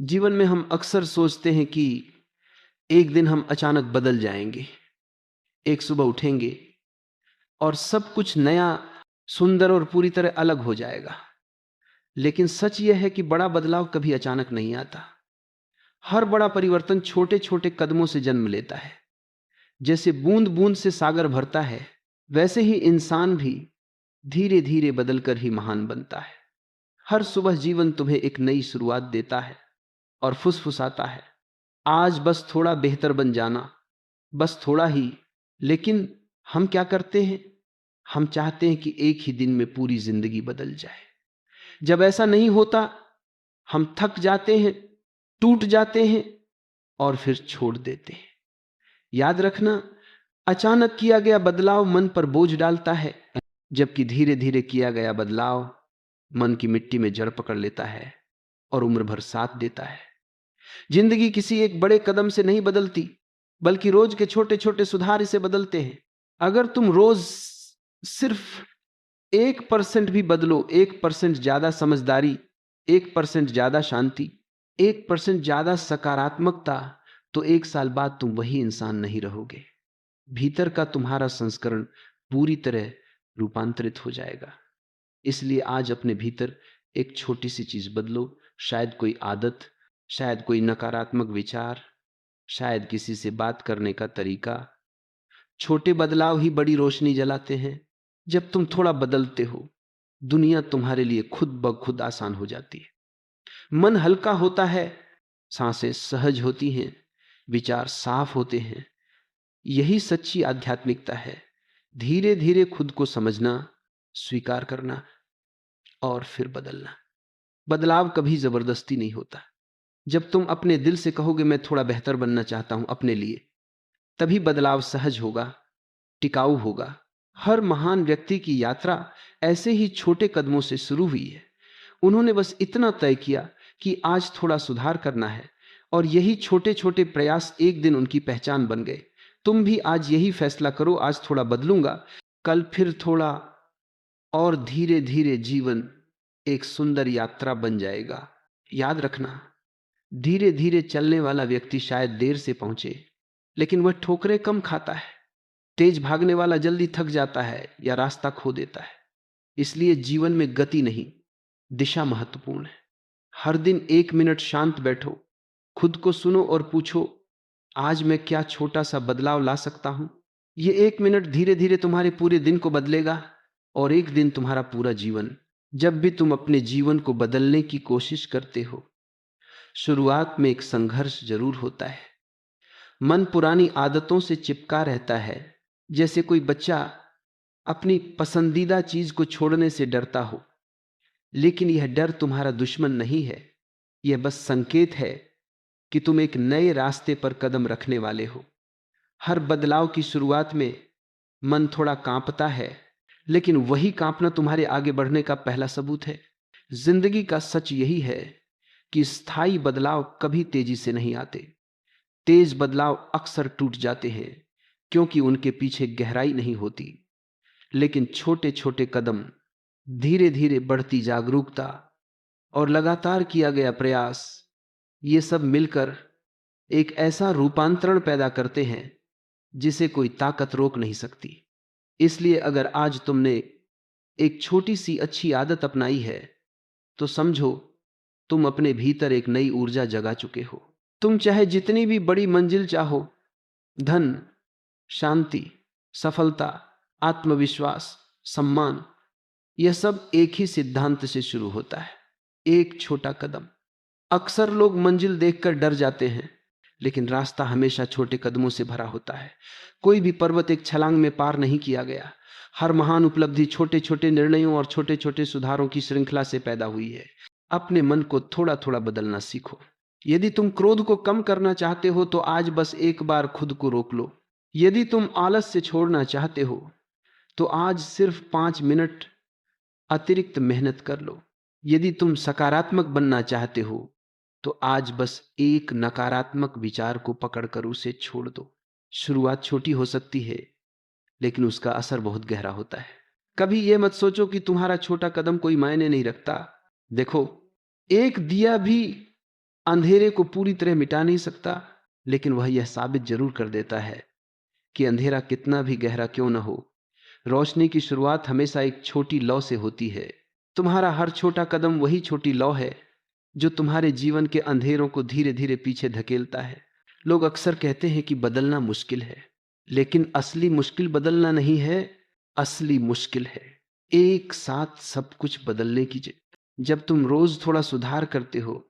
जीवन में हम अक्सर सोचते हैं कि एक दिन हम अचानक बदल जाएंगे, एक सुबह उठेंगे और सब कुछ नया, सुंदर और पूरी तरह अलग हो जाएगा। लेकिन सच यह है कि बड़ा बदलाव कभी अचानक नहीं आता। हर बड़ा परिवर्तन छोटे छोटे कदमों से जन्म लेता है। जैसे बूंद बूंद से सागर भरता है, वैसे ही इंसान भी धीरे धीरे बदलकर ही महान बनता है। हर सुबह जीवन तुम्हें एक नई शुरुआत देता है और फुसफुसाता है, आज बस थोड़ा बेहतर बन जाना, बस थोड़ा ही। लेकिन हम क्या करते हैं? हम चाहते हैं कि एक ही दिन में पूरी जिंदगी बदल जाए। जब ऐसा नहीं होता, हम थक जाते हैं, टूट जाते हैं और फिर छोड़ देते हैं। याद रखना, अचानक किया गया बदलाव मन पर बोझ डालता है, जबकि धीरे धीरे किया गया बदलाव मन की मिट्टी में जड़ पकड़ लेता है और उम्र भर साथ देता है। जिंदगी किसी एक बड़े कदम से नहीं बदलती, बल्कि रोज के छोटे छोटे सुधार इसे बदलते हैं। अगर तुम रोज सिर्फ 1% भी बदलो, 1% ज्यादा समझदारी, 1% ज्यादा शांति, 1% ज्यादा सकारात्मकता, तो 1 साल बाद तुम वही इंसान नहीं रहोगे। भीतर का तुम्हारा संस्करण पूरी तरह रूपांतरित हो जाएगा। इसलिए आज अपने भीतर एक छोटी सी चीज बदलो। शायद कोई आदत, शायद कोई नकारात्मक विचार, शायद किसी से बात करने का तरीका। छोटे बदलाव ही बड़ी रोशनी जलाते हैं। जब तुम थोड़ा बदलते हो, दुनिया तुम्हारे लिए खुद ब खुद आसान हो जाती है। मन हल्का होता है, सांसें सहज होती हैं, विचार साफ होते हैं। यही सच्ची आध्यात्मिकता है। धीरे धीरे खुद को समझना, स्वीकार करना और फिर बदलना। बदलाव कभी जबरदस्ती नहीं होता। जब तुम अपने दिल से कहोगे मैं थोड़ा बेहतर बनना चाहता हूं अपने लिए, तभी बदलाव सहज होगा, टिकाऊ होगा। हर महान व्यक्ति की यात्रा ऐसे ही छोटे कदमों से शुरू हुई है। उन्होंने बस इतना तय किया कि आज थोड़ा सुधार करना है, और यही छोटे छोटे प्रयास एक दिन उनकी पहचान बन गए। तुम भी आज यही फैसला करो, आज थोड़ा बदलूंगा, कल फिर थोड़ा, और धीरे धीरे जीवन एक सुंदर यात्रा बन जाएगा। याद रखना, धीरे धीरे चलने वाला व्यक्ति शायद देर से पहुंचे, लेकिन वह ठोकरें कम खाता है। तेज भागने वाला जल्दी थक जाता है या रास्ता खो देता है। इसलिए जीवन में गति नहीं, दिशा महत्वपूर्ण है। हर दिन 1 मिनट शांत बैठो, खुद को सुनो और पूछो, आज मैं क्या छोटा सा बदलाव ला सकता हूं। यह 1 मिनट धीरे धीरे तुम्हारे पूरे दिन को बदलेगा, और एक दिन तुम्हारा पूरा जीवन। जब भी तुम अपने जीवन को बदलने की कोशिश करते हो, शुरुआत में एक संघर्ष जरूर होता है। मन पुरानी आदतों से चिपका रहता है, जैसे कोई बच्चा अपनी पसंदीदा चीज को छोड़ने से डरता हो। लेकिन यह डर तुम्हारा दुश्मन नहीं है, यह बस संकेत है कि तुम एक नए रास्ते पर कदम रखने वाले हो। हर बदलाव की शुरुआत में मन थोड़ा कांपता है, लेकिन वही कांपना तुम्हारे आगे बढ़ने का पहला सबूत है। जिंदगी का सच यही है कि स्थायी बदलाव कभी तेजी से नहीं आते। तेज बदलाव अक्सर टूट जाते हैं, क्योंकि उनके पीछे गहराई नहीं होती। लेकिन छोटे छोटे कदम, धीरे धीरे बढ़ती जागरूकता और लगातार किया गया प्रयास, ये सब मिलकर एक ऐसा रूपांतरण पैदा करते हैं जिसे कोई ताकत रोक नहीं सकती। इसलिए अगर आज तुमने एक छोटी सी अच्छी आदत अपनाई है, तो समझो तुम अपने भीतर एक नई ऊर्जा जगा चुके हो। तुम चाहे जितनी भी बड़ी मंजिल चाहो, धन, शांति, सफलता, आत्मविश्वास, सम्मान, यह सब एक ही सिद्धांत से शुरू होता है, एक छोटा कदम। अक्सर लोग मंजिल देखकर डर जाते हैं, लेकिन रास्ता हमेशा छोटे कदमों से भरा होता है। कोई भी पर्वत एक छलांग में पार नहीं किया गया। हर महान उपलब्धि छोटे छोटे निर्णयों और छोटे छोटे सुधारों की श्रृंखला से पैदा हुई है। अपने मन को थोड़ा थोड़ा बदलना सीखो। यदि तुम क्रोध को कम करना चाहते हो, तो आज बस एक बार खुद को रोक लो। यदि तुम आलस से छोड़ना चाहते हो, तो आज सिर्फ 5 मिनट अतिरिक्त मेहनत कर लो। यदि तुम सकारात्मक बनना चाहते हो, तो आज बस एक नकारात्मक विचार को पकड़कर उसे छोड़ दो। शुरुआत छोटी हो सकती है, लेकिन उसका असर बहुत गहरा होता है। कभी यह मत सोचो कि तुम्हारा छोटा कदम कोई मायने नहीं रखता। देखो, एक दिया भी अंधेरे को पूरी तरह मिटा नहीं सकता, लेकिन वह यह साबित जरूर कर देता है कि अंधेरा कितना भी गहरा क्यों न हो, रोशनी की शुरुआत हमेशा एक छोटी लौ से होती है। तुम्हारा हर छोटा कदम वही छोटी लौ है जो तुम्हारे जीवन के अंधेरों को धीरे धीरे पीछे धकेलता है। लोग अक्सर कहते हैं कि बदलना मुश्किल है, लेकिन असली मुश्किल बदलना नहीं है, असली मुश्किल है एक साथ सब कुछ बदलने की। जब तुम रोज थोड़ा सुधार करते हो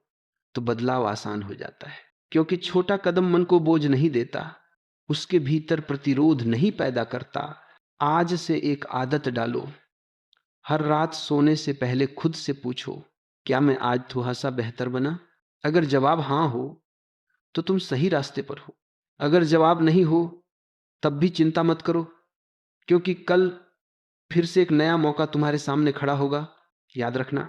तो बदलाव आसान हो जाता है, क्योंकि छोटा कदम मन को बोझ नहीं देता, उसके भीतर प्रतिरोध नहीं पैदा करता। आज से एक आदत डालो, हर रात सोने से पहले खुद से पूछो, क्या मैं आज थोड़ा सा बेहतर बना? अगर जवाब हां हो तो तुम सही रास्ते पर हो। अगर जवाब नहीं हो तब भी चिंता मत करो, क्योंकि कल फिर से एक नया मौका तुम्हारे सामने खड़ा होगा। याद रखना,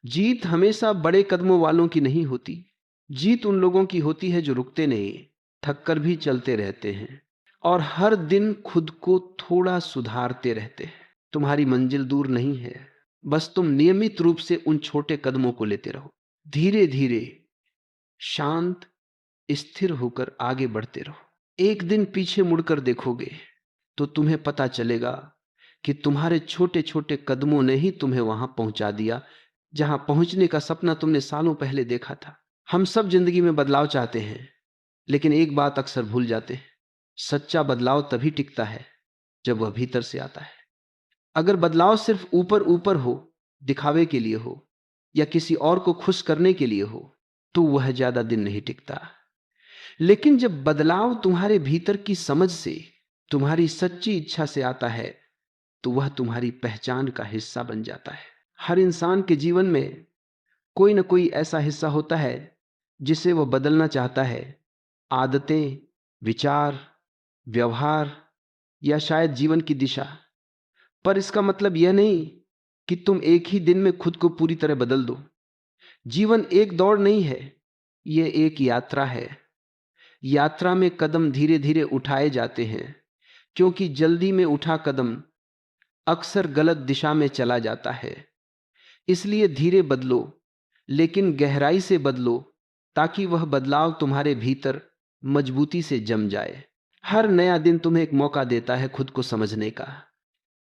जीत हमेशा बड़े कदमों वालों की नहीं होती। जीत उन लोगों की होती है जो रुकते नहीं, थककर भी चलते रहते हैं और हर दिन खुद को थोड़ा सुधारते रहते हैं। तुम्हारी मंजिल दूर नहीं है, बस तुम नियमित रूप से उन छोटे कदमों को लेते रहो। धीरे धीरे शांत स्थिर होकर आगे बढ़ते रहो। एक दिन पीछे मुड़कर देखोगे तो तुम्हें पता चलेगा कि तुम्हारे छोटे छोटे कदमों ने ही तुम्हें वहां पहुंचा दिया जहां पहुंचने का सपना तुमने सालों पहले देखा था। हम सब जिंदगी में बदलाव चाहते हैं, लेकिन एक बात अक्सर भूल जाते हैं, सच्चा बदलाव तभी टिकता है जब वह भीतर से आता है। अगर बदलाव सिर्फ ऊपर ऊपर हो, दिखावे के लिए हो या किसी और को खुश करने के लिए हो, तो वह ज्यादा दिन नहीं टिकता। लेकिन जब बदलाव तुम्हारे भीतर की समझ से, तुम्हारी सच्ची इच्छा से आता है, तो वह तुम्हारी पहचान का हिस्सा बन जाता है। हर इंसान के जीवन में कोई ना कोई ऐसा हिस्सा होता है जिसे वह बदलना चाहता है। आदतें, विचार, व्यवहार या शायद जीवन की दिशा। पर इसका मतलब यह नहीं कि तुम एक ही दिन में खुद को पूरी तरह बदल दो। जीवन एक दौड़ नहीं है, यह एक यात्रा है। यात्रा में कदम धीरे धीरे उठाए जाते हैं, क्योंकि जल्दी में उठा कदम अक्सर गलत दिशा में चला जाता है। इसलिए धीरे बदलो, लेकिन गहराई से बदलो, ताकि वह बदलाव तुम्हारे भीतर मजबूती से जम जाए। हर नया दिन तुम्हें एक मौका देता है खुद को समझने का,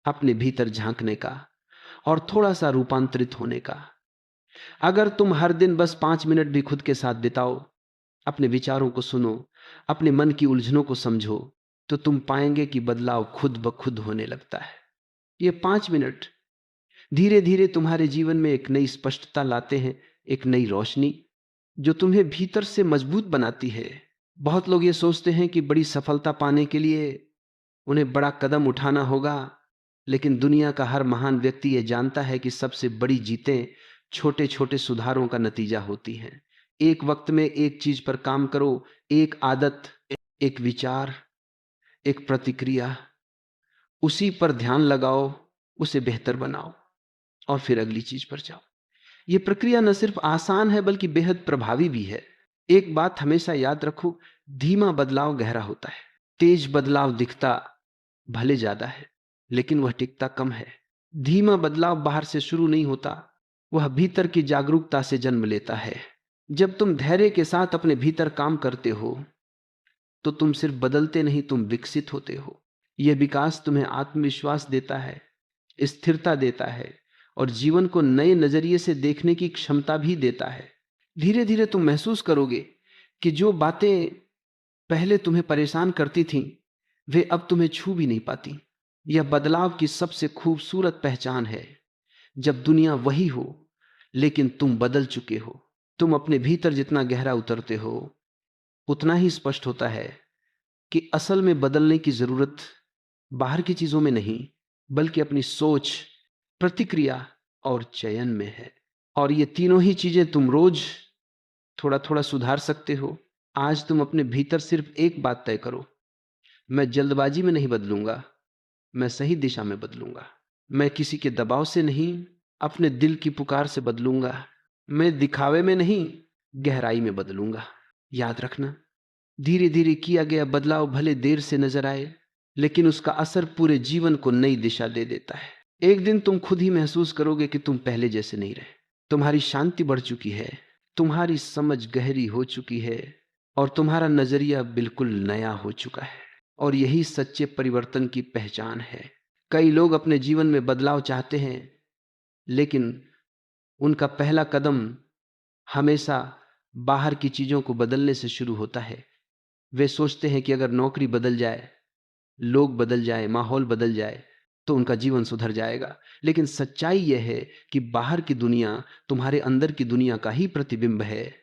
अपने भीतर झांकने का और थोड़ा सा रूपांतरित होने का। अगर तुम हर दिन बस 5 मिनट भी खुद के साथ बिताओ, अपने विचारों को सुनो, अपने मन की उलझनों को समझो, तो तुम पाएंगे कि बदलाव खुद ब खुद होने लगता है। ये 5 मिनट धीरे धीरे तुम्हारे जीवन में एक नई स्पष्टता लाते हैं, एक नई रोशनी जो तुम्हें भीतर से मजबूत बनाती है। बहुत लोग ये सोचते हैं कि बड़ी सफलता पाने के लिए उन्हें बड़ा कदम उठाना होगा, लेकिन दुनिया का हर महान व्यक्ति ये जानता है कि सबसे बड़ी जीतें छोटे छोटे सुधारों का नतीजा होती हैं। एक वक्त में एक चीज पर काम करो, एक आदत, एक विचार, एक प्रतिक्रिया, उसी पर ध्यान लगाओ, उसे बेहतर बनाओ और फिर अगली चीज पर जाओ। यह प्रक्रिया न सिर्फ आसान है बल्कि बेहद प्रभावी भी है। एक बात हमेशा याद रखो, धीमा बदलाव गहरा होता है। तेज बदलाव दिखता भले ज्यादा है, लेकिन वह टिकता कम है। धीमा बदलाव बाहर से शुरू नहीं होता, वह भीतर की जागरूकता से जन्म लेता है। जब तुम धैर्य के साथ अपने भीतर काम करते हो तो तुम सिर्फ बदलते नहीं, तुम विकसित होते हो। यह विकास तुम्हें आत्मविश्वास देता है, स्थिरता देता है और जीवन को नए नजरिए से देखने की क्षमता भी देता है। धीरे धीरे तुम महसूस करोगे कि जो बातें पहले तुम्हें परेशान करती थीं, वे अब तुम्हें छू भी नहीं पाती। यह बदलाव की सबसे खूबसूरत पहचान है, जब दुनिया वही हो लेकिन तुम बदल चुके हो। तुम अपने भीतर जितना गहरा उतरते हो, उतना ही स्पष्ट होता है कि असल में बदलने की जरूरत बाहर की चीजों में नहीं, बल्कि अपनी सोच, प्रतिक्रिया और चयन में है। और ये तीनों ही चीजें तुम रोज थोड़ा थोड़ा सुधार सकते हो। आज तुम अपने भीतर सिर्फ एक बात तय करो, मैं जल्दबाजी में नहीं बदलूंगा, मैं सही दिशा में बदलूंगा। मैं किसी के दबाव से नहीं, अपने दिल की पुकार से बदलूंगा। मैं दिखावे में नहीं, गहराई में बदलूंगा। याद रखना, धीरे धीरे किया गया बदलाव भले देर से नजर आए, लेकिन उसका असर पूरे जीवन को नई दिशा दे देता है। एक दिन तुम खुद ही महसूस करोगे कि तुम पहले जैसे नहीं रहे। तुम्हारी शांति बढ़ चुकी है, तुम्हारी समझ गहरी हो चुकी है और तुम्हारा नजरिया बिल्कुल नया हो चुका है। और यही सच्चे परिवर्तन की पहचान है। कई लोग अपने जीवन में बदलाव चाहते हैं, लेकिन उनका पहला कदम हमेशा बाहर की चीजों को बदलने से शुरू होता है। वे सोचते हैं कि अगर नौकरी बदल जाए, लोग बदल जाए, माहौल बदल जाए तो उनका जीवन सुधर जाएगा। लेकिन सच्चाई यह है कि बाहर की दुनिया तुम्हारे अंदर की दुनिया का ही प्रतिबिंब है।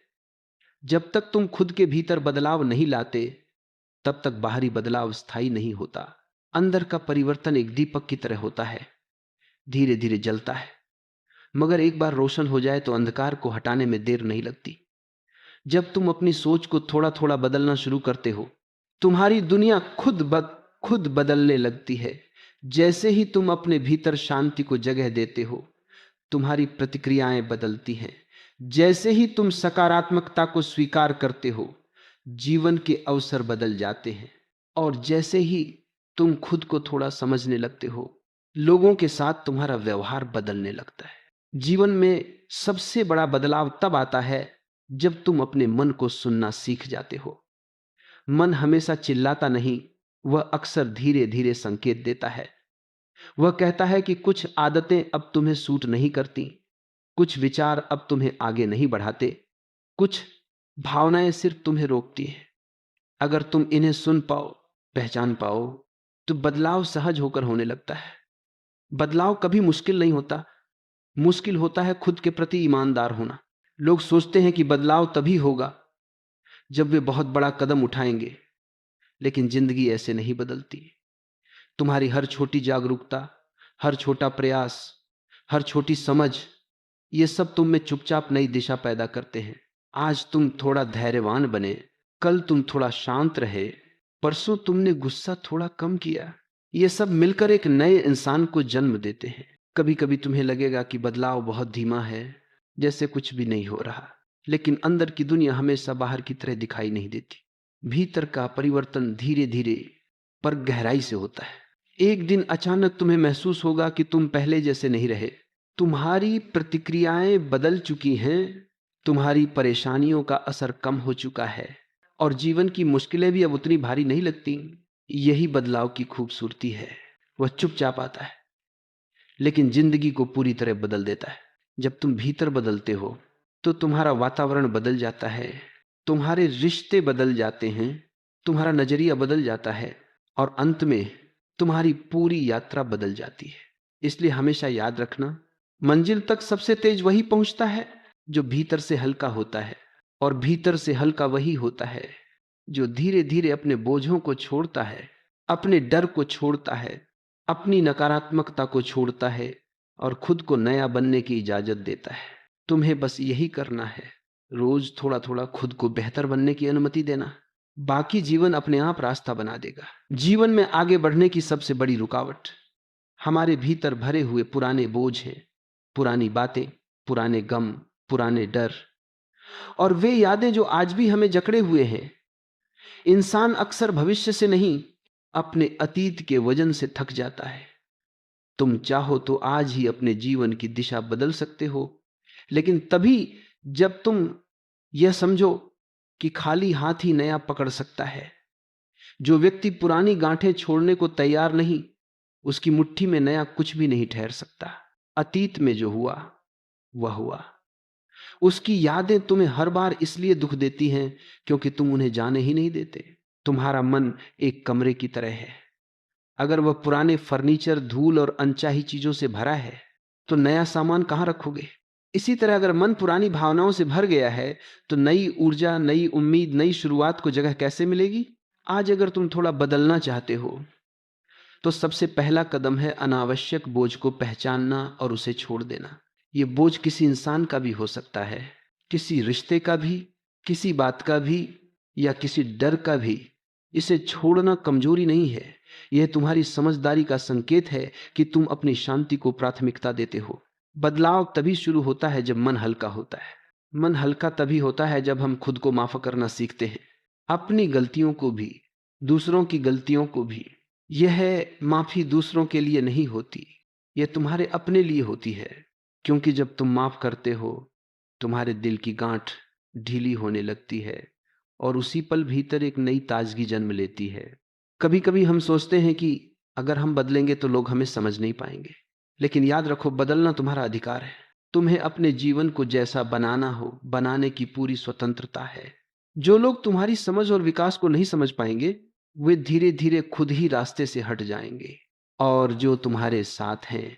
जब तक तुम खुद के भीतर बदलाव नहीं लाते, तब तक बाहरी बदलाव स्थायी नहीं होता। अंदर का परिवर्तन एक दीपक की तरह होता है, धीरे धीरे जलता है, मगर एक बार रोशन हो जाए तो अंधकार को हटाने में देर नहीं लगती। जब तुम अपनी सोच को थोड़ा थोड़ा बदलना शुरू करते हो, तुम्हारी दुनिया खुद बदलने लगती है। जैसे ही तुम अपने भीतर शांति को जगह देते हो, तुम्हारी प्रतिक्रियाएं बदलती हैं। जैसे ही तुम सकारात्मकता को स्वीकार करते हो, जीवन के अवसर बदल जाते हैं। और जैसे ही तुम खुद को थोड़ा समझने लगते हो, लोगों के साथ तुम्हारा व्यवहार बदलने लगता है। जीवन में सबसे बड़ा बदलाव तब आता है जब तुम अपने मन को सुनना सीख जाते हो। मन हमेशा चिल्लाता नहीं, वह अक्सर धीरे धीरे संकेत देता है। वह कहता है कि कुछ आदतें अब तुम्हें सूट नहीं करती, कुछ विचार अब तुम्हें आगे नहीं बढ़ाते, कुछ भावनाएं सिर्फ तुम्हें रोकती हैं। अगर तुम इन्हें सुन पाओ, पहचान पाओ, तो बदलाव सहज होकर होने लगता है। बदलाव कभी मुश्किल नहीं होता। मुश्किल होता है खुद के प्रति ईमानदार होना। लोग सोचते हैं कि बदलाव तभी होगा जब वे बहुत बड़ा कदम उठाएंगे, लेकिन जिंदगी ऐसे नहीं बदलती। तुम्हारी हर छोटी जागरूकता, हर छोटा प्रयास, हर छोटी समझ, ये सब तुम में चुपचाप नई दिशा पैदा करते हैं। आज तुम थोड़ा धैर्यवान बने, कल तुम थोड़ा शांत रहे, परसों तुमने गुस्सा थोड़ा कम किया, ये सब मिलकर एक नए इंसान को जन्म देते हैं। कभी कभी तुम्हें लगेगा कि बदलाव बहुत धीमा है, जैसे कुछ भी नहीं हो रहा, लेकिन अंदर की दुनिया हमेशा बाहर की तरह दिखाई नहीं देती। भीतर का परिवर्तन धीरे धीरे पर गहराई से होता है। एक दिन अचानक तुम्हें महसूस होगा कि तुम पहले जैसे नहीं रहे। तुम्हारी प्रतिक्रियाएं बदल चुकी हैं, तुम्हारी परेशानियों का असर कम हो चुका है और जीवन की मुश्किलें भी अब उतनी भारी नहीं लगती। यही बदलाव की खूबसूरती है। वह चुपचाप आता है, लेकिन जिंदगी को पूरी तरह बदल देता है। जब तुम भीतर बदलते हो तो तुम्हारा वातावरण बदल जाता है, तुम्हारे रिश्ते बदल जाते हैं, तुम्हारा नजरिया बदल जाता है और अंत में तुम्हारी पूरी यात्रा बदल जाती है। इसलिए हमेशा याद रखना, मंजिल तक सबसे तेज वही पहुंचता है जो भीतर से हल्का होता है, और भीतर से हल्का वही होता है जो धीरे धीरे अपने बोझों को छोड़ता है, अपने डर को छोड़ता है, अपनी नकारात्मकता को छोड़ता है और खुद को नया बनने की इजाजत देता है। तुम्हें बस यही करना है, रोज थोड़ा थोड़ा खुद को बेहतर बनने की अनुमति देना। बाकी जीवन अपने आप रास्ता बना देगा। जीवन में आगे बढ़ने की सबसे बड़ी रुकावट हमारे भीतर भरे हुए पुराने बोझ हैं, पुरानी बातें, पुराने गम, पुराने डर और वे यादें जो आज भी हमें जकड़े हुए हैं। इंसान अक्सर भविष्य से नहीं, अपने अतीत के वजन से थक जाता है। तुम चाहो तो आज ही अपने जीवन की दिशा बदल सकते हो, लेकिन तभी जब तुम यह समझो कि खाली हाथ ही नया पकड़ सकता है। जो व्यक्ति पुरानी गांठें छोड़ने को तैयार नहीं, उसकी मुट्ठी में नया कुछ भी नहीं ठहर सकता। अतीत में जो हुआ वह हुआ। उसकी यादें तुम्हें हर बार इसलिए दुख देती हैं क्योंकि तुम उन्हें जाने ही नहीं देते। तुम्हारा मन एक कमरे की तरह है। अगर वह पुराने फर्नीचर, धूल और अनचाही चीजों से भरा है तो नया सामान कहां रखोगे? इसी तरह अगर मन पुरानी भावनाओं से भर गया है तो नई ऊर्जा, नई उम्मीद, नई शुरुआत को जगह कैसे मिलेगी? आज अगर तुम थोड़ा बदलना चाहते हो तो सबसे पहला कदम है अनावश्यक बोझ को पहचानना और उसे छोड़ देना। यह बोझ किसी इंसान का भी हो सकता है, किसी रिश्ते का भी, किसी बात का भी, या किसी डर का भी। इसे छोड़ना कमजोरी नहीं है, यह तुम्हारी समझदारी का संकेत है कि तुम अपनी शांति को प्राथमिकता देते हो। बदलाव तभी शुरू होता है जब मन हल्का होता है। मन हल्का तभी होता है जब हम खुद को माफ करना सीखते हैं, अपनी गलतियों को भी, दूसरों की गलतियों को भी। यह माफी दूसरों के लिए नहीं होती, यह तुम्हारे अपने लिए होती है, क्योंकि जब तुम माफ करते हो तुम्हारे दिल की गांठ ढीली होने लगती है और उसी पल भीतर एक नई ताजगी जन्म लेती है। कभी कभी हम सोचते हैं कि अगर हम बदलेंगे तो लोग हमें समझ नहीं पाएंगे, लेकिन याद रखो, बदलना तुम्हारा अधिकार है। तुम्हें अपने जीवन को जैसा बनाना हो, बनाने की पूरी स्वतंत्रता है। जो लोग तुम्हारी समझ और विकास को नहीं समझ पाएंगे, वे धीरे धीरे खुद ही रास्ते से हट जाएंगे, और जो तुम्हारे साथ हैं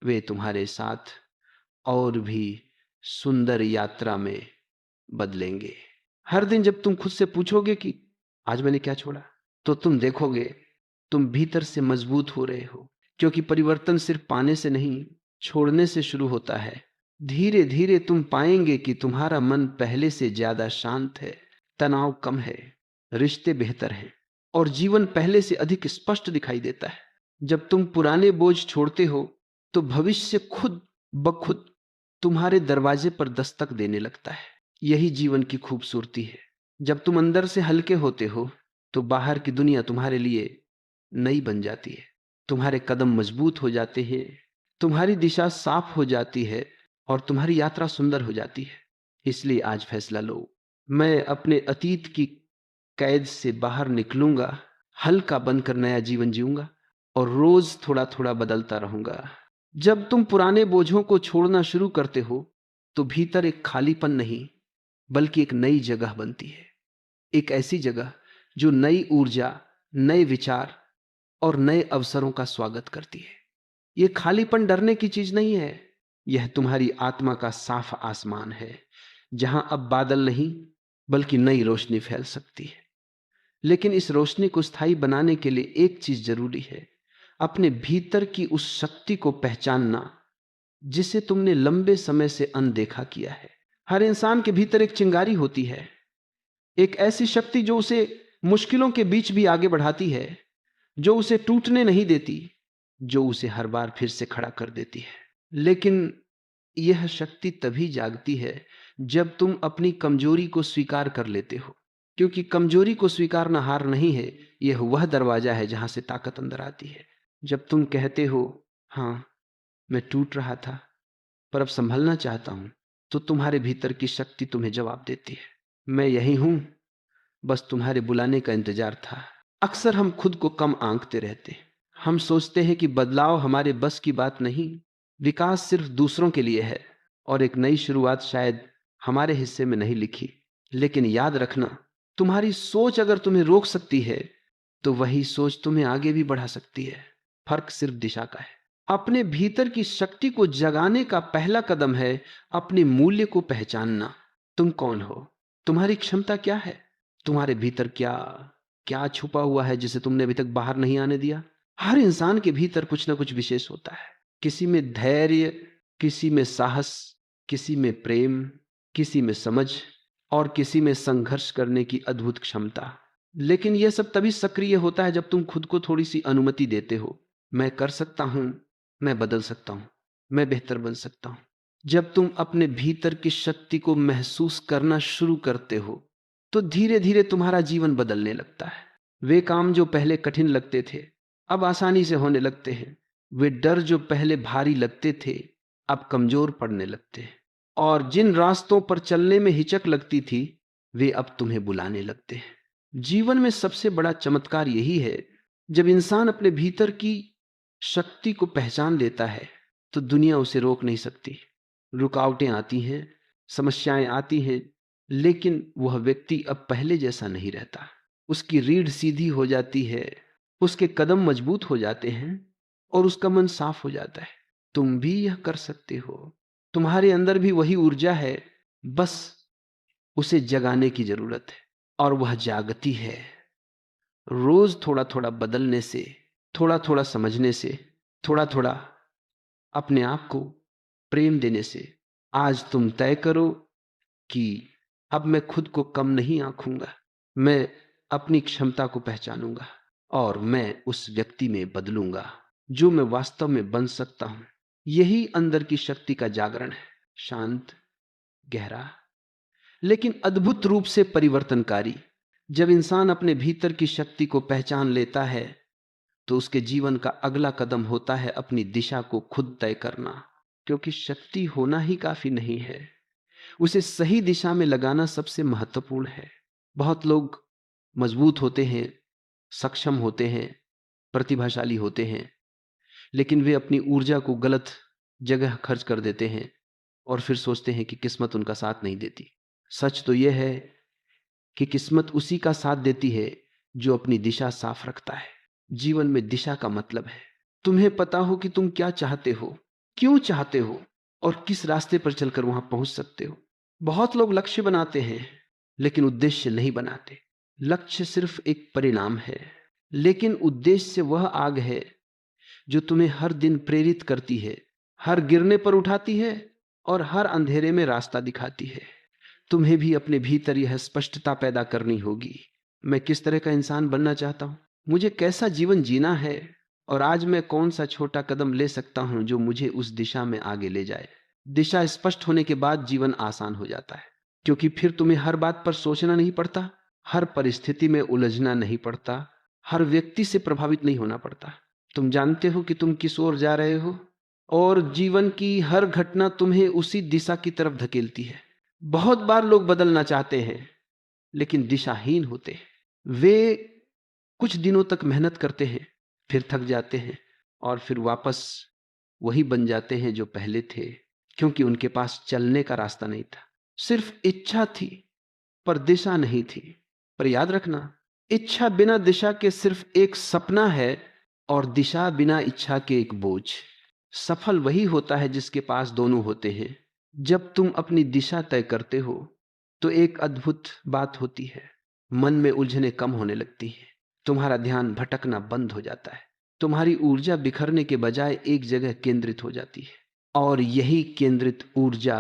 वे तुम्हारे साथ और भी सुंदर यात्रा में बदलेंगे। हर दिन जब तुम खुद से पूछोगे कि आज मैंने क्या छोड़ा, तो तुम देखोगे तुम भीतर से मजबूत हो रहे हो, क्योंकि परिवर्तन सिर्फ पाने से नहीं, छोड़ने से शुरू होता है। धीरे धीरे तुम पाएंगे कि तुम्हारा मन पहले से ज्यादा शांत है, तनाव कम है, रिश्ते बेहतर हैं और जीवन पहले से अधिक स्पष्ट दिखाई देता है। जब तुम पुराने बोझ छोड़ते हो तो भविष्य खुद ब खुद तुम्हारे दरवाजे पर दस्तक देने लगता है। यही जीवन की खूबसूरती है। जब तुम अंदर से हल्के होते हो तो बाहर की दुनिया तुम्हारे लिए नई बन जाती है। तुम्हारे कदम मजबूत हो जाते हैं, तुम्हारी दिशा साफ हो जाती है और तुम्हारी यात्रा सुंदर हो जाती है। इसलिए आज फैसला लो, मैं अपने अतीत की कैद से बाहर निकलूंगा, हल्का बनकर नया जीवन जीऊंगा और रोज थोड़ा थोड़ा बदलता रहूंगा। जब तुम पुराने बोझों को छोड़ना शुरू करते हो तो भीतर एक खालीपन नहीं बल्कि एक नई जगह बनती है। एक ऐसी जगह जो नई ऊर्जा, नए विचार और नए अवसरों का स्वागत करती है। यह खालीपन डरने की चीज नहीं है, यह तुम्हारी आत्मा का साफ आसमान है, जहां अब बादल नहीं बल्कि नई रोशनी फैल सकती है। लेकिन इस रोशनी को स्थायी बनाने के लिए एक चीज जरूरी है, अपने भीतर की उस शक्ति को पहचानना जिसे तुमने लंबे समय से अनदेखा किया है। हर इंसान के भीतर एक चिंगारी होती है, एक ऐसी शक्ति जो उसे मुश्किलों के बीच भी आगे बढ़ाती है, जो उसे टूटने नहीं देती, जो उसे हर बार फिर से खड़ा कर देती है। लेकिन यह शक्ति तभी जागती है जब तुम अपनी कमजोरी को स्वीकार कर लेते हो, क्योंकि कमजोरी को स्वीकारना हार नहीं है, यह वह दरवाजा है जहां से ताकत अंदर आती है। जब तुम कहते हो, हां मैं टूट रहा था पर अब संभलना चाहता हूं, तो तुम्हारे भीतर की शक्ति तुम्हें जवाब देती है, मैं यही हूं, बस तुम्हारे बुलाने का इंतजार था। अक्सर हम खुद को कम आंकते रहते हैं। हम सोचते हैं कि बदलाव हमारे बस की बात नहीं, विकास सिर्फ दूसरों के लिए है और एक नई शुरुआत शायद हमारे हिस्से में नहीं लिखी। लेकिन याद रखना, तुम्हारी सोच अगर तुम्हें रोक सकती है तो वही सोच तुम्हें आगे भी बढ़ा सकती है। फर्क सिर्फ दिशा का है। अपने भीतर की शक्ति को जगाने का पहला कदम है अपने मूल्य को पहचानना। तुम कौन हो, तुम्हारी क्षमता क्या है, तुम्हारे भीतर क्या क्या छुपा हुआ है जिसे तुमने अभी तक बाहर नहीं आने दिया। हर इंसान के भीतर कुछ ना कुछ विशेष होता है, किसी में धैर्य, किसी में साहस, किसी में प्रेम, किसी में समझ और किसी में संघर्ष करने की अद्भुत क्षमता। लेकिन यह सब तभी सक्रिय होता है जब तुम खुद को थोड़ी सी अनुमति देते हो, मैं कर सकता हूं, मैं बदल सकता हूं, मैं बेहतर बन सकता हूं। जब तुम अपने भीतर की शक्ति को महसूस करना शुरू करते हो तो धीरे धीरे तुम्हारा जीवन बदलने लगता है। वे काम जो पहले कठिन लगते थे अब आसानी से होने लगते हैं। वे डर जो पहले भारी लगते थे अब कमजोर पड़ने लगते हैं। और जिन रास्तों पर चलने में हिचक लगती थी वे अब तुम्हें बुलाने लगते हैं। जीवन में सबसे बड़ा चमत्कार यही है, जब इंसान अपने भीतर की शक्ति को पहचान लेता है तो दुनिया उसे रोक नहीं सकती। रुकावटें आती हैं, समस्याएं आती हैं, लेकिन वह व्यक्ति अब पहले जैसा नहीं रहता। उसकी रीढ़ सीधी हो जाती है, उसके कदम मजबूत हो जाते हैं और उसका मन साफ हो जाता है। तुम भी यह कर सकते हो। तुम्हारे अंदर भी वही ऊर्जा है, बस उसे जगाने की जरूरत है और वह जागती है। रोज थोड़ा थोड़ा बदलने से, थोड़ा थोड़ा समझने से, थोड़ा थोड़ा अपने आप को प्रेम देने से। आज तुम तय करो कि अब मैं खुद को कम नहीं आंकूंगा, मैं अपनी क्षमता को पहचानूंगा और मैं उस व्यक्ति में बदलूंगा जो मैं वास्तव में बन सकता हूं। यही अंदर की शक्ति का जागरण है, शांत, गहरा, लेकिन अद्भुत रूप से परिवर्तनकारी। जब इंसान अपने भीतर की शक्ति को पहचान लेता है तो उसके जीवन का अगला कदम होता है अपनी दिशा को खुद तय करना, क्योंकि शक्ति होना ही काफी नहीं है, उसे सही दिशा में लगाना सबसे महत्वपूर्ण है। बहुत लोग मजबूत होते हैं, सक्षम होते हैं, प्रतिभाशाली होते हैं, लेकिन वे अपनी ऊर्जा को गलत जगह खर्च कर देते हैं और फिर सोचते हैं कि किस्मत उनका साथ नहीं देती। सच तो यह है कि किस्मत उसी का साथ देती है जो अपनी दिशा साफ रखता है। जीवन में दिशा का मतलब है तुम्हें पता हो कि तुम क्या चाहते हो, क्यों चाहते हो और किस रास्ते पर चलकर वहां पहुंच सकते हो। बहुत लोग लक्ष्य बनाते हैं लेकिन उद्देश्य नहीं बनाते। लक्ष्य सिर्फ एक परिणाम है, लेकिन उद्देश्य वह आग है जो तुम्हें हर दिन प्रेरित करती है, हर गिरने पर उठाती है और हर अंधेरे में रास्ता दिखाती है। तुम्हें भी अपने भीतर यह स्पष्टता पैदा करनी होगी, मैं किस तरह का इंसान बनना चाहता हूं, मुझे कैसा जीवन जीना है और आज मैं कौन सा छोटा कदम ले सकता हूं जो मुझे उस दिशा में आगे ले जाए। दिशा स्पष्ट होने के बाद जीवन आसान हो जाता है, क्योंकि फिर तुम्हें हर बात पर सोचना नहीं पड़ता, हर परिस्थिति में उलझना नहीं पड़ता, हर व्यक्ति से प्रभावित नहीं होना पड़ता। तुम जानते हो कि तुम किस ओर जा रहे हो और जीवन की हर घटना तुम्हें उसी दिशा की तरफ धकेलती है। बहुत बार लोग बदलना चाहते हैं लेकिन दिशाहीन होते हैं। वे कुछ दिनों तक मेहनत करते हैं, फिर थक जाते हैं और फिर वापस वही बन जाते हैं जो पहले थे, क्योंकि उनके पास चलने का रास्ता नहीं था। सिर्फ इच्छा थी पर दिशा नहीं थी। पर याद रखना, इच्छा बिना दिशा के सिर्फ एक सपना है और दिशा बिना इच्छा के एक बोझ। सफल वही होता है जिसके पास दोनों होते हैं। जब तुम अपनी दिशा तय करते हो तो एक अद्भुत बात होती है, मन में उलझने कम होने लगती है, तुम्हारा ध्यान भटकना बंद हो जाता है, तुम्हारी ऊर्जा बिखरने के बजाय एक जगह केंद्रित हो जाती है और यही केंद्रित ऊर्जा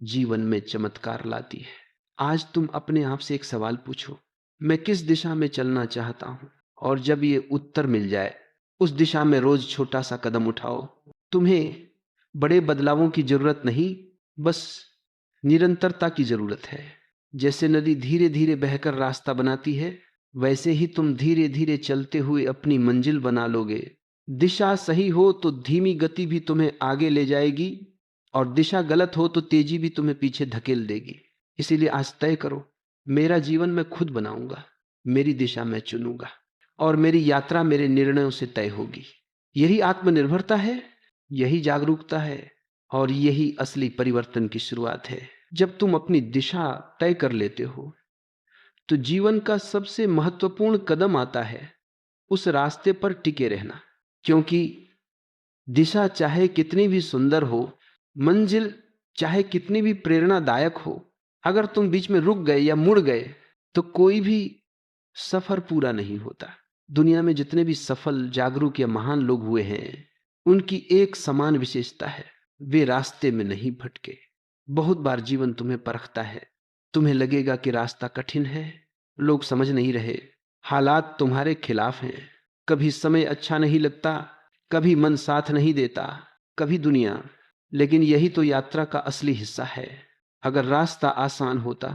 जीवन में चमत्कार लाती है। आज तुम अपने आप से एक सवाल पूछो, मैं किस दिशा में चलना चाहता हूं, और जब ये उत्तर मिल जाए उस दिशा में रोज छोटा सा कदम उठाओ। तुम्हें बड़े बदलावों की जरूरत नहीं, बस निरंतरता की जरूरत है। जैसे नदी धीरे धीरे बहकर रास्ता बनाती है, वैसे ही तुम धीरे धीरे चलते हुए अपनी मंजिल बना लोगे। दिशा सही हो तो धीमी गति भी तुम्हें आगे ले जाएगी और दिशा गलत हो तो तेजी भी तुम्हें पीछे धकेल देगी। इसीलिए आज तय करो, मेरा जीवन मैं खुद बनाऊंगा, मेरी दिशा मैं चुनूंगा और मेरी यात्रा मेरे निर्णयों से तय होगी। यही आत्मनिर्भरता है, यही जागरूकता है और यही असली परिवर्तन की शुरुआत है। जब तुम अपनी दिशा तय कर लेते हो तो जीवन का सबसे महत्वपूर्ण कदम आता है उस रास्ते पर टिके रहना। क्योंकि दिशा चाहे कितनी भी सुंदर हो, मंजिल चाहे कितनी भी प्रेरणादायक हो, अगर तुम बीच में रुक गए या मुड़ गए तो कोई भी सफर पूरा नहीं होता। दुनिया में जितने भी सफल, जागरूक या महान लोग हुए हैं, उनकी एक समान विशेषता है, वे रास्ते में नहीं भटके। बहुत बार जीवन तुम्हें परखता है, तुम्हें लगेगा कि रास्ता कठिन है, लोग समझ नहीं रहे, हालात तुम्हारे खिलाफ हैं, कभी समय अच्छा नहीं लगता, कभी मन साथ नहीं देता, कभी दुनिया। लेकिन यही तो यात्रा का असली हिस्सा है। अगर रास्ता आसान होता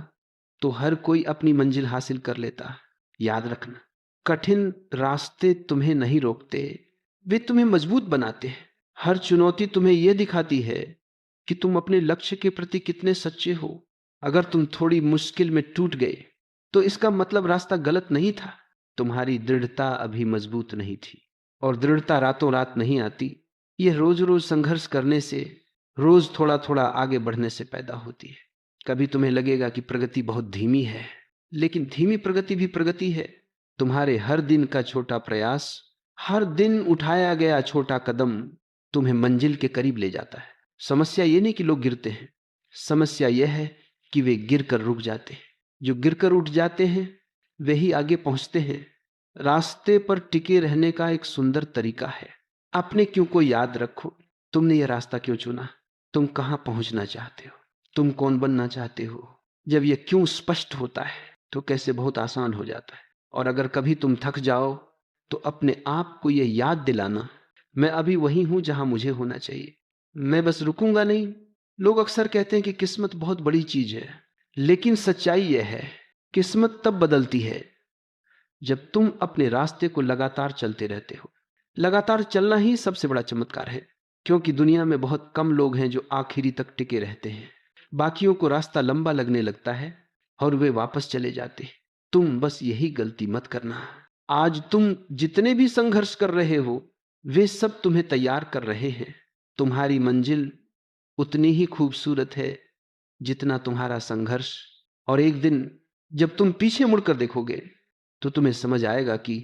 तो हर कोई अपनी मंजिल हासिल कर लेता। याद रखना, कठिन रास्ते तुम्हें नहीं रोकते, वे तुम्हें मजबूत बनाते हैं। हर चुनौती तुम्हें यह दिखाती है कि तुम अपने लक्ष्य के प्रति कितने सच्चे हो। अगर तुम थोड़ी मुश्किल में टूट गए तो इसका मतलब रास्ता गलत नहीं था, तुम्हारी दृढ़ता अभी मजबूत नहीं थी। और दृढ़ता रातों रात नहीं आती, यह रोज रोज संघर्ष करने से, रोज थोड़ा थोड़ा आगे बढ़ने से पैदा होती है। कभी तुम्हें लगेगा कि प्रगति बहुत धीमी है, लेकिन धीमी प्रगति भी प्रगति है। तुम्हारे हर दिन का छोटा प्रयास, हर दिन उठाया गया छोटा कदम तुम्हें मंजिल के करीब ले जाता है। समस्या ये नहीं कि लोग गिरते हैं, समस्या यह है कि वे गिरकर रुक जाते हैं। जो गिरकर उठ जाते हैं वे ही आगे पहुंचते हैं। रास्ते पर टिके रहने का एक सुंदर तरीका है, अपने क्यों को याद रखो। तुमने यह रास्ता क्यों चुना, तुम कहां पहुंचना चाहते हो, तुम कौन बनना चाहते हो। जब यह क्यों स्पष्ट होता है तो कैसे बहुत आसान हो जाता है। और अगर कभी तुम थक जाओ तो अपने आप को यह याद दिलाना, मैं अभी वही हूं जहां मुझे होना चाहिए, मैं बस रुकूंगा नहीं। लोग अक्सर कहते हैं कि किस्मत बहुत बड़ी चीज है, लेकिन सच्चाई यह है, किस्मत तब बदलती है जब तुम अपने रास्ते को लगातार चलते रहते हो। लगातार चलना ही सबसे बड़ा चमत्कार है, क्योंकि दुनिया में बहुत कम लोग हैं जो आखिरी तक टिके रहते हैं। बाकियों को रास्ता लंबा लगने लगता है और वे वापस चले जाते। तुम बस यही गलती मत करना। आज तुम जितने भी संघर्ष कर रहे हो, वे सब तुम्हें तैयार कर रहे हैं। तुम्हारी मंजिल उतनी ही खूबसूरत है जितना तुम्हारा संघर्ष। और एक दिन जब तुम पीछे मुड़कर देखोगे तो तुम्हें समझ आएगा कि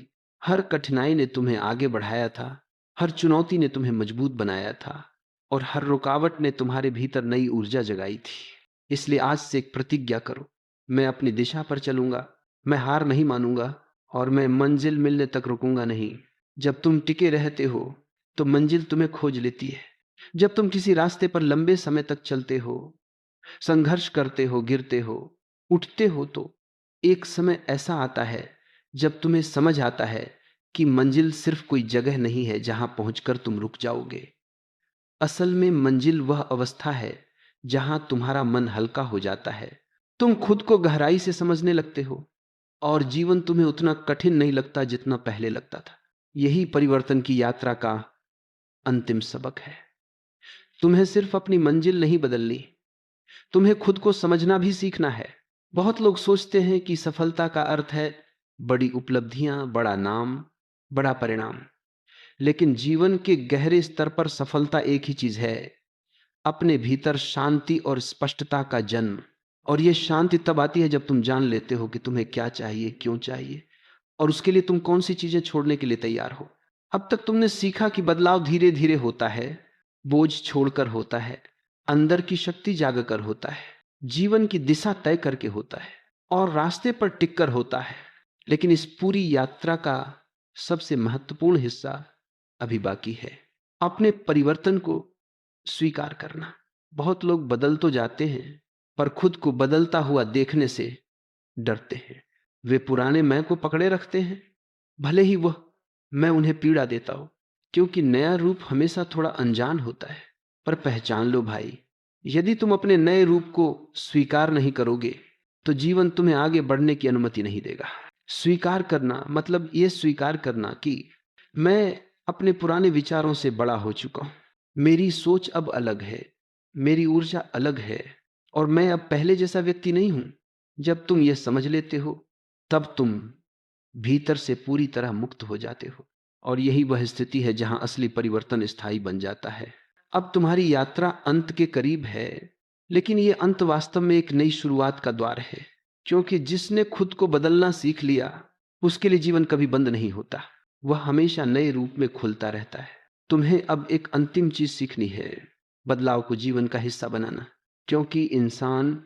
हर कठिनाई ने तुम्हें आगे बढ़ाया था, हर चुनौती ने तुम्हें मजबूत बनाया था, और हर रुकावट ने तुम्हारे भीतर नई ऊर्जा जगाई थी। इसलिए आज से एक प्रतिज्ञा करो, मैं अपनी दिशा पर चलूंगा, मैं हार नहीं मानूंगा और मैं मंजिल मिलने तक रुकूंगा नहीं। जब तुम टिके रहते हो तो मंजिल तुम्हें खोज लेती है। जब तुम किसी रास्ते पर लंबे समय तक चलते हो, संघर्ष करते हो, गिरते हो, उठते हो, तो एक समय ऐसा आता है जब तुम्हें समझ आता है कि मंजिल सिर्फ कोई जगह नहीं है जहां पहुंचकर तुम रुक जाओगे। असल में मंजिल वह अवस्था है जहां तुम्हारा मन हल्का हो जाता है, तुम खुद को गहराई से समझने लगते हो और जीवन तुम्हें उतना कठिन नहीं लगता जितना पहले लगता था। यही परिवर्तन की यात्रा का अंतिम सबक है। तुम्हें सिर्फ अपनी मंजिल नहीं बदलनी, तुम्हें खुद को समझना भी सीखना है। बहुत लोग सोचते हैं कि सफलता का अर्थ है बड़ी उपलब्धियां, बड़ा नाम, बड़ा परिणाम। लेकिन जीवन के गहरे स्तर पर सफलता एक ही चीज है, अपने भीतर शांति और स्पष्टता का जन्म। और यह शांति तब आती है जब तुम जान लेते हो कि तुम्हें क्या चाहिए, क्यों चाहिए, और उसके लिए तुम कौन सी चीजें छोड़ने के लिए तैयार हो। अब तक तुमने सीखा कि बदलाव धीरे धीरे होता है, बोझ छोड़कर होता है, अंदर की शक्ति जागकर होता है, जीवन की दिशा तय करके होता है और रास्ते पर टिककर होता है। लेकिन इस पूरी यात्रा का सबसे महत्वपूर्ण हिस्सा अभी बाकी है, अपने परिवर्तन को स्वीकार करना। बहुत लोग बदल तो जाते हैं पर खुद को बदलता हुआ देखने से डरते हैं। वे पुराने मैं को पकड़े रखते हैं, भले ही वह मैं उन्हें पीड़ा देता हो, क्योंकि नया रूप हमेशा थोड़ा अनजान होता है। पर पहचान लो भाई, यदि तुम अपने नए रूप को स्वीकार नहीं करोगे तो जीवन तुम्हें आगे बढ़ने की अनुमति नहीं देगा। स्वीकार करना मतलब यह स्वीकार करना कि मैं अपने पुराने विचारों से बड़ा हो चुका हूं, मेरी सोच अब अलग है, मेरी ऊर्जा अलग है और मैं अब पहले जैसा व्यक्ति नहीं हूं। जब तुम यह समझ लेते हो तब तुम भीतर से पूरी तरह मुक्त हो जाते हो और यही वह स्थिति है जहां असली परिवर्तन स्थायी बन जाता है। अब तुम्हारी यात्रा अंत के करीब है, लेकिन यह अंत वास्तव में एक नई शुरुआत का द्वार है, क्योंकि जिसने खुद को बदलना सीख लिया उसके लिए जीवन कभी बंद नहीं होता, वह हमेशा नए रूप में खुलता रहता है। तुम्हें अब एक अंतिम चीज सीखनी है, बदलाव को जीवन का हिस्सा बनाना, क्योंकि इंसान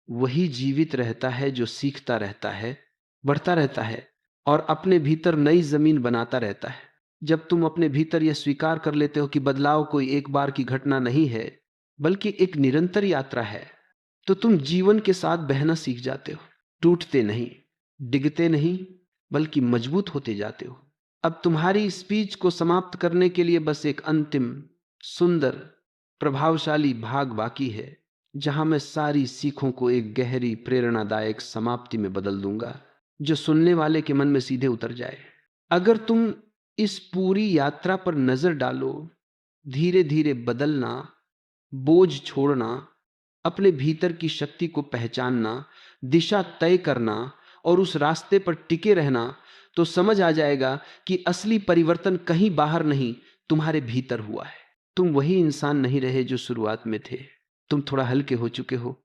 वही जीवित रहता है जो सीखता रहता है, बढ़ता रहता है और अपने भीतर नई जमीन बनाता रहता है। जब तुम अपने भीतर यह स्वीकार कर लेते हो कि बदलाव कोई एक बार की घटना नहीं है बल्कि एक निरंतर यात्रा है, तो तुम जीवन के साथ बहना सीख जाते हो। टूटते नहीं, डिगते नहीं, बल्कि मजबूत होते जाते हो। अब तुम्हारी स्पीच को समाप्त करने के लिए बस एक अंतिम सुंदर प्रभावशाली भाग बाकी है, जहां मैं सारी सीखों को एक गहरी प्रेरणादायक समाप्ति में बदल दूंगा जो सुनने वाले के मन में सीधे उतर जाए। अगर तुम इस पूरी यात्रा पर नजर डालो, धीरे धीरे बदलना, बोझ छोड़ना, अपने भीतर की शक्ति को पहचानना, दिशा तय करना और उस रास्ते पर टिके रहना, तो समझ आ जाएगा कि असली परिवर्तन कहीं बाहर नहीं, तुम्हारे भीतर हुआ है। तुम वही इंसान नहीं रहे जो शुरुआत में थे। तुम थोड़ा हल्के हो चुके हो,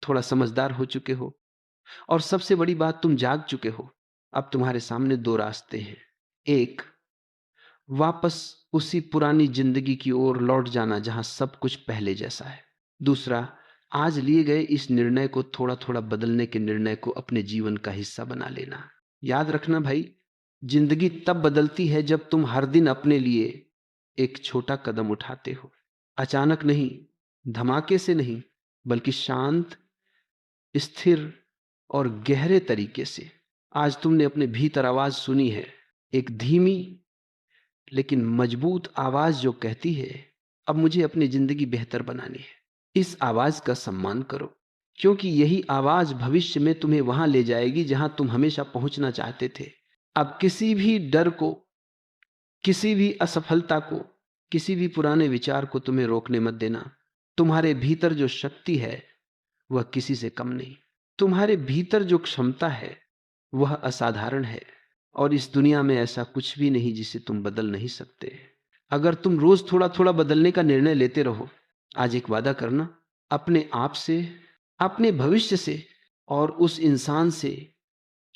थोड़ा समझदार हो चुके हो और सबसे बड़ी बात, तुम जाग चुके हो। अब तुम्हारे सामने दो रास्ते हैं, एक वापस उसी पुरानी जिंदगी की ओर लौट जाना जहां सब कुछ पहले जैसा है, दूसरा आज लिए गए इस निर्णय को थोड़ा थोड़ा बदलने के निर्णय को अपने जीवन का हिस्सा बना लेना। याद रखना भाई, जिंदगी तब बदलती है जब तुम हर दिन अपने लिए एक छोटा कदम उठाते हो, अचानक नहीं, धमाके से नहीं, बल्कि शांत, स्थिर और गहरे तरीके से। आज तुमने अपने भीतर आवाज सुनी है, एक धीमी लेकिन मजबूत आवाज जो कहती है अब मुझे अपनी जिंदगी बेहतर बनानी है। इस आवाज का सम्मान करो, क्योंकि यही आवाज भविष्य में तुम्हें वहां ले जाएगी जहां तुम हमेशा पहुंचना चाहते थे। अब किसी भी डर को, किसी भी असफलता को, किसी भी पुराने विचार को तुम्हें रोकने मत देना। तुम्हारे भीतर जो शक्ति है वह किसी से कम नहीं। तुम्हारे भीतर जो क्षमता है वह असाधारण है, और इस दुनिया में ऐसा कुछ भी नहीं जिसे तुम बदल नहीं सकते। अगर तुम रोज थोड़ा थोड़ा बदलने का निर्णय लेते रहो, आज एक वादा करना अपने आप से, अपने भविष्य से और उस इंसान से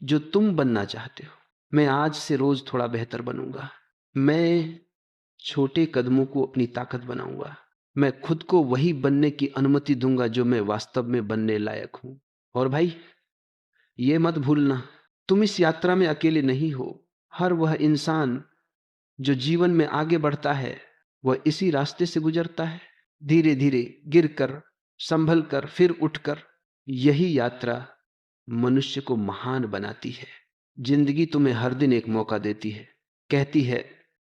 जो तुम बनना चाहते हो। मैं आज से रोज थोड़ा बेहतर बनूंगा। मैं छोटे कदमों को अपनी ताकत बनाऊंगा। मैं खुद को वही बनने की अनुमति दूंगा जो मैं वास्तव में बनने लायक हूं। और भाई, ये मत भूलना, तुम इस यात्रा में अकेले नहीं हो। हर वह इंसान जो जीवन में आगे बढ़ता है वह इसी रास्ते से गुजरता है, धीरे धीरे गिरकर, संभल कर, फिर उठकर। यही यात्रा मनुष्य को महान बनाती है। जिंदगी तुम्हें हर दिन एक मौका देती है, कहती है